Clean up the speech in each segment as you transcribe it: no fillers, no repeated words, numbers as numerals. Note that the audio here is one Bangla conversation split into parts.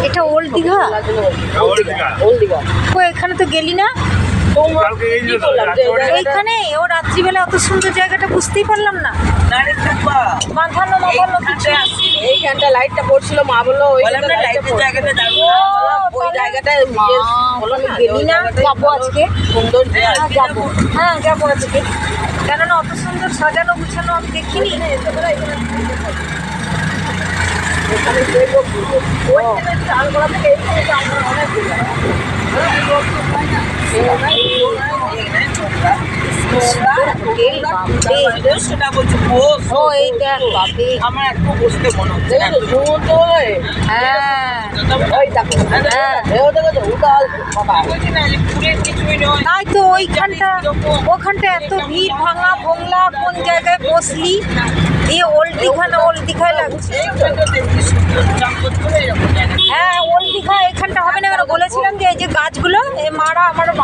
এটা ওল্ড দীঘা? ও এখানে তো গেলি না এইখানে? ও রাত্রিবেলা অত সুন্দর জায়গাটা বুঝতেই পারলাম না। বাঁধানো এইখানটা লাইটটা পড়ছিল, মা বললো ওই জায়গাটায় গেলি না? যাবো আজকে, সুন্দর যাবো। হ্যাঁ যাবো আজকে, কেননা অত সুন্দর সাজানো গুছানো আমি দেখিনি। তাই তো ওইখানটা এত ভিড়, ভাঙা ভোংলা, কোন জায়গায় বসলি? দিয়ে ওল্ড দীঘা না ওল্ড দীঘায় লাগছে। হ্যাঁ ওল্ড দীঘা এখানটা হবে না কেন? বলেছিলাম যে এই যে গাছগুলো,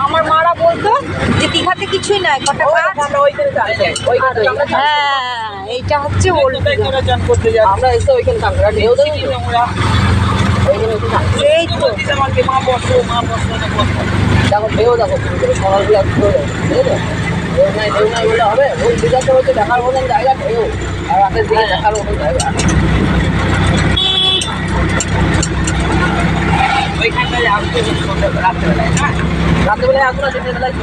আমার মারা বলতো যে দীঘাতে কিছুই নাই, কটা গাছ। হ্যাঁ এইটা হচ্ছে ওল্ড দীঘা। আমরা এসে ওইখানে থাকবো, ঢেউ দেখি এই তো দেখো ঢেউ দেখো, সকালবেলা ঢেউ নাই বলে হবে। ওই দীঘাতে হচ্ছে দেখার মতন জায়গা ঢেউ, আর রাতের দিকে দেখার মতন জায়গা। ওইখানটায় আসতে রাত্রেবেলায় আসবো না, দিনের বেলায়